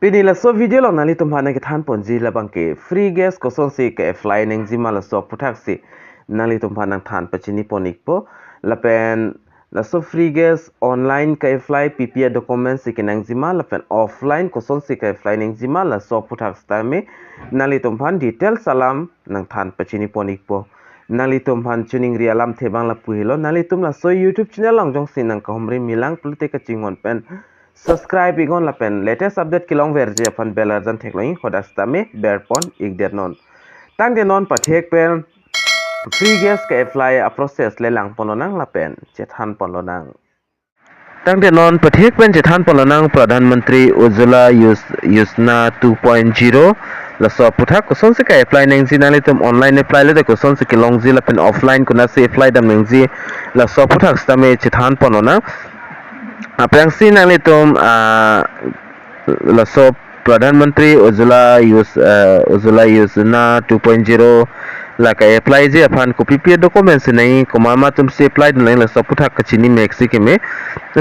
Pinila so video long nali tumhana ke than ponji labang ke free gas ko son si ke fly neng zima la so puthak si nali tumhana than pachini ponik po lapen la so free gas online ke fly PPA document si ke neng zima lapen offline ko son si ke fly neng zima la so puthak stame nali tumhan detail salam nang than pachini ponik po nali tumhan chuning rialam thebang la puhilo nali tum la so YouTube channel long jong sin nang kahomri milang pulte ka chingon pen subscribe igon lapen latest update kilong verje upon belarjan thekloi hodasta me berpon igder non tang de non pathek pen free gas ke apply a process le lang pononang lapen chethan pononang tang de non pathek pen chethan pononang pradhan mantri ujjwala yojana 2.0 la so puthak ko son se ka apply neng jinali tum online apply le ko son se kilong ji lapen offline ko na se apply dam neng ji la so puthak sta me chethan pononang Apang sin ang itom laso Pradhan Mantri Ujjwala Yojana 2.0 la ka apply je aphan ko PPA documents nei ko mama tum se apply dun la so puthak kachini mexi ke me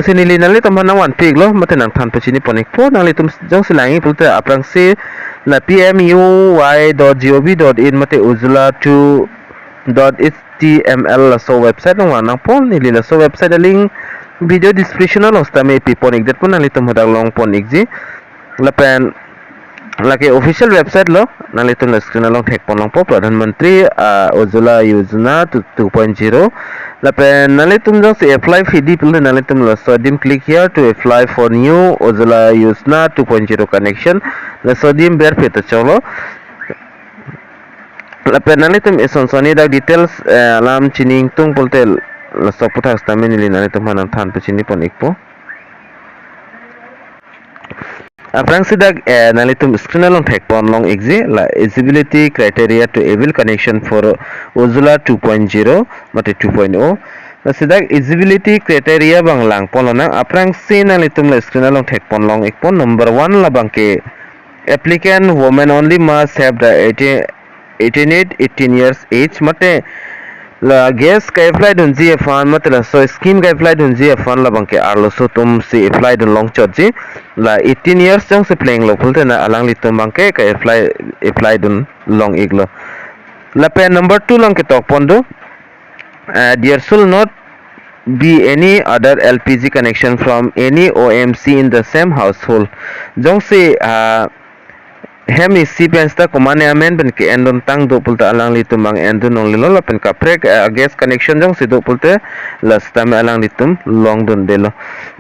sini li nali tam na wan pig lo mate nang than pachini ponik po nali tum jong silangi pulte apang se la PMUY.gov.in mate Ujjwala 2.html la so website nang po nili la so website link video description lo stame piponik det pun nali tum hadak long ponik ji lapen laki official website lo nali tum screen long thek pon long po pradhan mantri ujjwala yojana 2.0 lapen nali tum jong se apply fidi pil nali tum lo so dim click here to apply for new ujjwala yojana 2.0 connection la so dim ber peta cholo lapen nali tum ison soni dak details alam chining tung poltel la so puthak stame nili nali tum hanang than pachini pon ikpo Aprang sidag nali tum screen long thek pon long exi la eligibility criteria to able connection for Ujjwala 2.0 mate 2.0 la sidag eligibility criteria bang lang pon na aprang sin nali tum la screen long thek pon long ikpon number 1 la bangke applicant woman only must have the 18 years age mate la gas ka apply dun ji fan matla so scheme ka apply dun ji fan la bangke arlo so tum si apply dun long chot ji la 18 years jong se playing lo pulte na alang li tum bangke ka apply dun long iglo la pe number 2 long ke tok pondo there should not be any other LPG connection from any OMC in the same household jong se hem isi pensta komane amen ben ke endon tang do pulta alang litum bang endon nong lilo pen ka prek gas connection jong si do pulte lasta me alang litum long don delo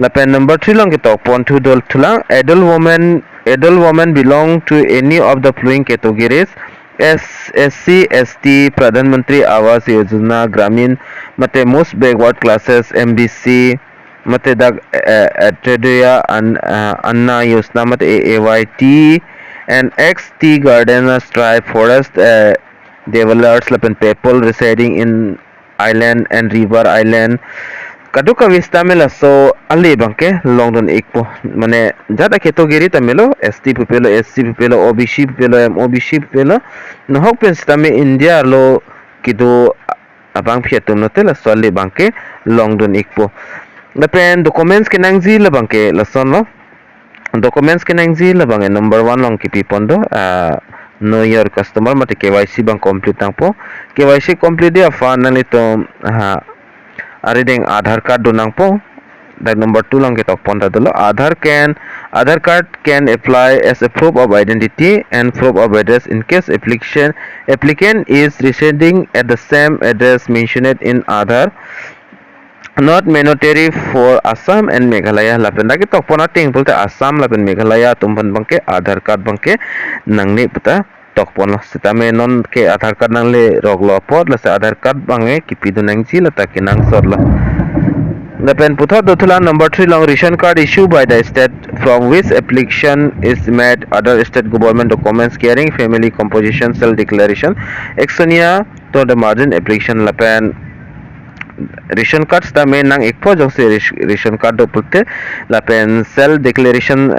la pen number 3 long ke tok pon tu dol tulang adult woman belong to any of the following categories SC ST Pradhan Mantri Awas Yojana Gramin mate most backward classes MBC mate dag Atredia Anna Yojana mate AAYT and XT gardeners tribe forest developers lapen people residing in island and river island kaduka vista mela so ali bangke long don ekpo mane jada category tamelo ST pupelo SC pupelo OBC pupelo MOBC pupelo no hok pen stame India lo kido abang phiatum no tela so ali bangke long don ekpo lapen documents ke nangji la bangke la son lo documents ke nangji labang number 1 long kipi pondo know your customer mate KYC bang complete tang po KYC complete dia fa nali to ari deng Aadhaar card donang po that number 2 long ke tok ponda dolo Aadhaar card can apply as a proof of identity and proof of address in case applicant is residing at the same address mentioned in Aadhaar not mandatory for Assam and Meghalaya lapen dagi tok pona ting pulte Assam lapen Meghalaya tumpan bangke Aadhaar card bangke nangni puta tok pon sitame non ke Aadhaar card nangle roglo pot la sa Aadhaar card bange kipidu nangji lata ke nang sorla lapen puta dotula number 3 long ration card issued by the state from which application is made other state government documents carrying family composition self declaration exonia to the margin application lapen ration card sta main nang ekpo jong se ration card do pulte lapen self declaration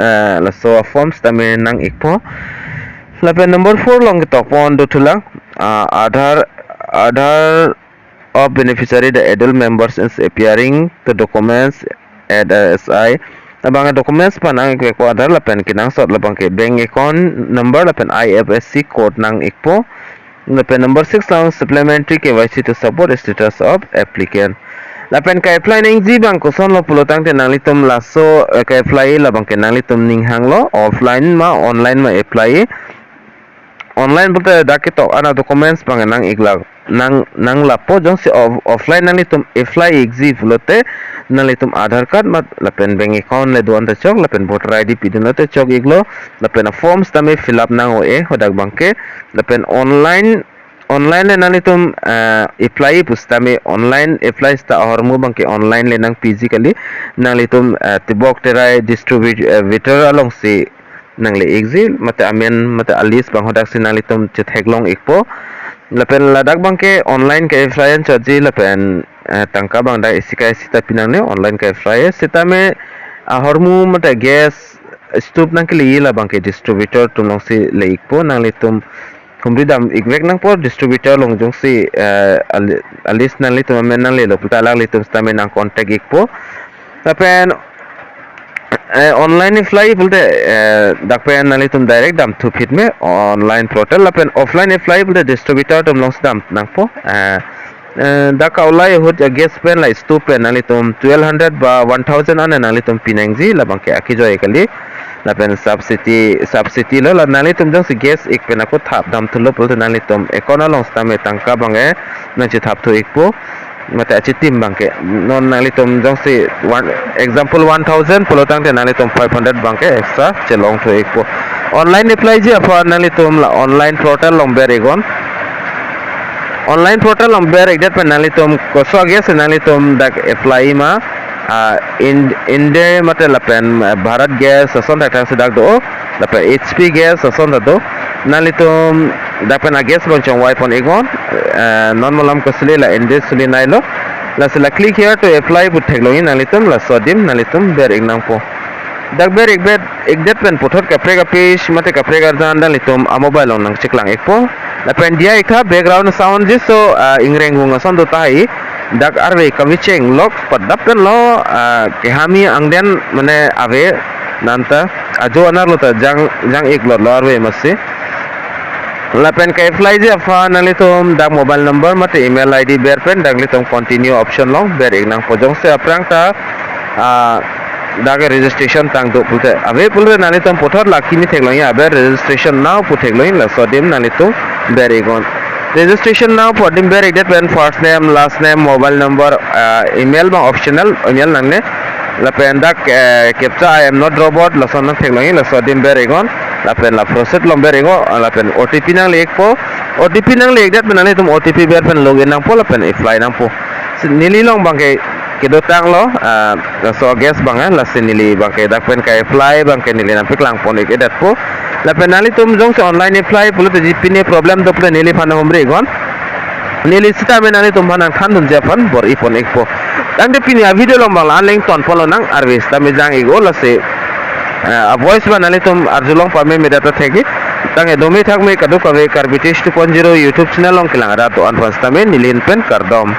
la so forms sta main nang ekpo lapen number 4 long tok pon do thula Aadhaar of beneficiary the adult members is appearing the documents at SI Labang documents pa nang ko Aadhaar lapen kinang sot labang ke bank account number lapen IFSC code nang ikpo. Lapen number 6 lang supplementary KYC to support status of applicant. Lapen ka apply ning ji bang ko son lo pulotang te nang litum laso ka apply labang ke nang litum ning hang lo offline ma online ma apply online bolte dakito ana documents bang nang iglag nang lapo jong si offline nang litum apply exi fulote nang litum Aadhaar card mat lapen bank account le duan ta chok lapen voter ID pidun te chok iglo lapen forms tame fill up nang oe hodak bangke lapen online le nang litum apply pustame online apply sta hormu bangke online le nang physically nang litum tibok terai distributor along si nang le exil mate amen mate alis bang hodak sinang litum chetheglong ikpo lapen ladak bangke online ke flyer chaji lapen tangka bang da isika sita pinang ne online ke flyer sita me hormu mate gas stove nang ke li la bangke distributor tumlong si le ikpo nang litum kumri dam igvek nang por distributor long jong si alis nang litum amen nang le lo puta lag litum sta me nang contact ikpo lapen online apply bolte dakpen nali tum direct dam thu fit me online portal lapen offline apply bolte distributor tum long dam nangpo dak aulai hot guest pen la stu pen nali tum 1200 ba 1000 an nali tum pinangji labang ke aki joy kali lapen subsidy lo la nali tum jong si guest ik pen ako thap dam thulo bolte nali tum ekona long stame tangka bange na chi thap thu ikpo mate achi tim bangke non nali tum jong si example 1000 polotang te nali tum 500 bangke extra chelong to ekpo online apply ji apa nali tum la online portal long beregon online portal long bereg dat pen nali tum koso age se nali tum dak apply ma inde mate lapen bharat gas ason tak se dak do lapen HP gas ason do nali tum dapen gas bang chong wipe on egon non malam kasle la inde suli nailo la sela click here to apply put thegloin nalitum la sodim nalitum ber ignang po dak ber ekdet pen pothot ka prega page mate ka prega dan nalitum a mobile on nang chiklang ekpo la pen dia ikha background sound ji so ingreng hunga son do tai dak arve kawicheng lok padap pen lo ke hami angden mane ave nanta ajo anar lo ta jang ek lo arve masi lapen ka apply je apa nalitum dak mobile number mate email ID ber pen dak litum continue option long ber ignang pojong se aprang ta dak registration tang do pulte ave pulte nalitum pothor lakini thegloi abe registration now puthegloi la sodim nalitum ber igon registration now podim ber igdet pen first name last name mobile number email ma optional email nangne lapen dak captcha I am not robot la son thegloi la sodim ber igon lapen la process lomber ego lapen OTP nang lek po OTP nang lek dat menane tum OTP ber pen login nang po lapen apply nang po nili long bangke kedotang lo so guess bang la nili bangke dak pen ka apply bangke nili nang piklang pon ek dat po lapen nali tum jong se online apply pulo te jipine problem do pule nili phana hombre gon nili sita menane tum phanang khandun japan bor ipon ek po dang de pini video long bang la leng ton polo nang arvis ta me jang ego la se voice banale tum arjulong pame medata thegi tange domi thak me kadu kave karbitesh 2.0 YouTube channel long kilang ada to advance tame nilin pen kardom